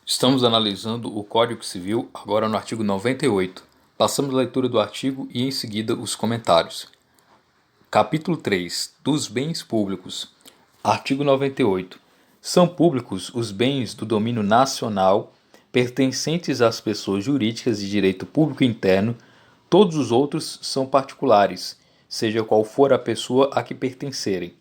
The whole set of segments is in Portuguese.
Estamos analisando o Código Civil, agora no artigo 98. Passamos a leitura do artigo e em seguida os comentários. Capítulo 3. Dos bens públicos. Artigo 98. São públicos os bens do domínio nacional pertencentes às pessoas jurídicas de direito público interno. Todos os outros são particulares, seja qual for a pessoa a que pertencerem.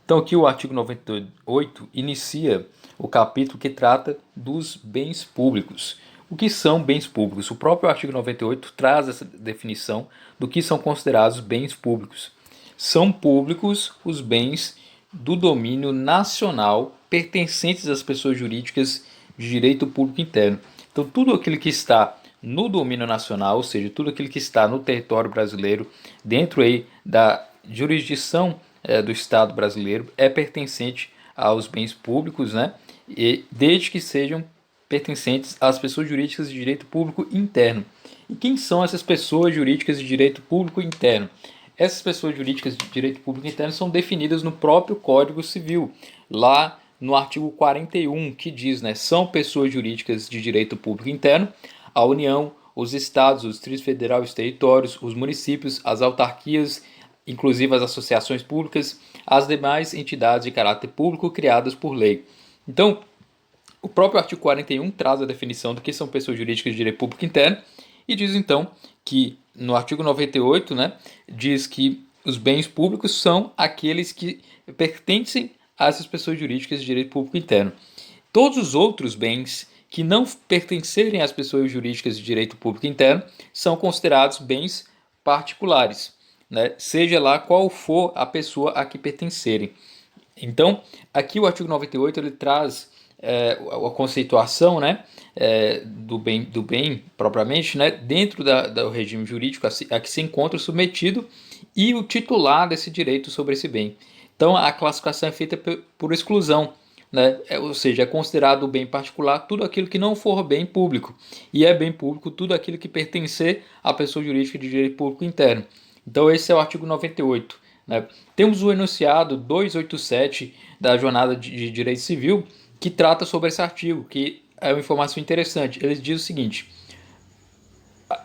Então aqui o artigo 98 inicia o capítulo que trata dos bens públicos. O que são bens públicos? O próprio artigo 98 traz essa definição do que são considerados bens públicos. São públicos os bens do domínio nacional pertencentes às pessoas jurídicas de direito público interno. Então tudo aquilo que está no domínio nacional, ou seja, tudo aquilo que está no território brasileiro, dentro aí da jurisdição do Estado brasileiro, é pertencente aos bens públicos, né? E desde que sejam pertencentes às pessoas jurídicas de direito público interno. E quem são essas pessoas jurídicas de direito público interno? Essas pessoas jurídicas de direito público interno são definidas no próprio Código Civil, lá no artigo 41, que diz, né, são pessoas jurídicas de direito público interno, a União, os estados, o Distrito Federal e os territórios, os municípios, as autarquias, inclusive as associações públicas, as demais entidades de caráter público criadas por lei. Então, o próprio artigo 41 traz a definição do que são pessoas jurídicas de direito público interno e diz então que no artigo 98, né, diz que os bens públicos são aqueles que pertencem a essas pessoas jurídicas de direito público interno. Todos os outros bens que não pertencerem às pessoas jurídicas de direito público interno são considerados bens particulares, né, seja lá qual for a pessoa a que pertencerem. Então, aqui o artigo 98 ele traz a conceituação, né, do bem propriamente, né, dentro do regime jurídico a que se encontra submetido e o titular desse direito sobre esse bem. Então, a classificação é feita por exclusão, né, ou seja, é considerado bem particular tudo aquilo que não for bem público, e é bem público tudo aquilo que pertencer à pessoa jurídica de direito público interno. Então esse é o artigo 98. Né? Temos o enunciado 287 da Jornada de Direito Civil, que trata sobre esse artigo, que é uma informação interessante. Ele diz o seguinte,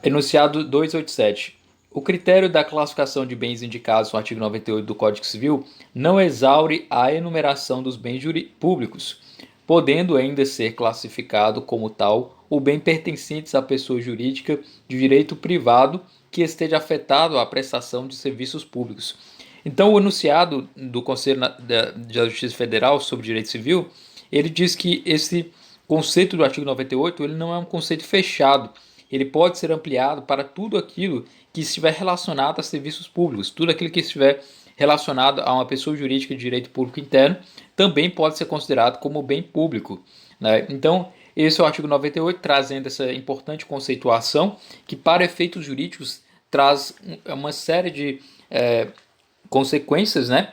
enunciado 287. O critério da classificação de bens indicados no artigo 98 do Código Civil não exaure a enumeração dos bens públicos, podendo ainda ser classificado como tal o bem pertencentes à pessoa jurídica de direito privado que esteja afetado à prestação de serviços públicos. Então, o enunciado do Conselho da Justiça Federal sobre Direito Civil, ele diz que esse conceito do artigo 98 ele não é um conceito fechado, ele pode ser ampliado para tudo aquilo que estiver relacionado a serviços públicos, tudo aquilo que estiver relacionado a uma pessoa jurídica de direito público interno também pode ser considerado como bem público. Né? Então, esse é o artigo 98, trazendo essa importante conceituação que, para efeitos jurídicos, traz uma série de consequências, né?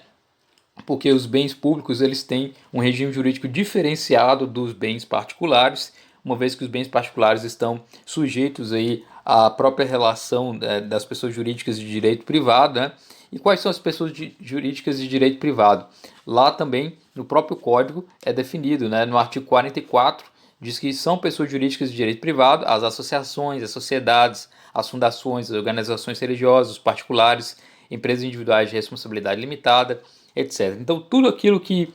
Porque os bens públicos eles têm um regime jurídico diferenciado dos bens particulares, uma vez que os bens particulares estão sujeitos aí à própria relação das pessoas jurídicas de direito privado, né? E quais são as pessoas jurídicas de direito privado? Lá também, no próprio Código, é definido, né? No artigo 44, diz que são pessoas jurídicas de direito privado as associações, as sociedades, as fundações, as organizações religiosas, os particulares, empresas individuais de responsabilidade limitada, etc. Então, tudo aquilo que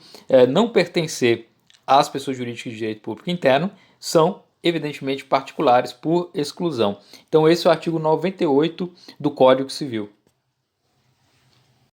não pertencer às pessoas jurídicas de direito público interno são, evidentemente, particulares por exclusão. Então, esse é o artigo 98 do Código Civil.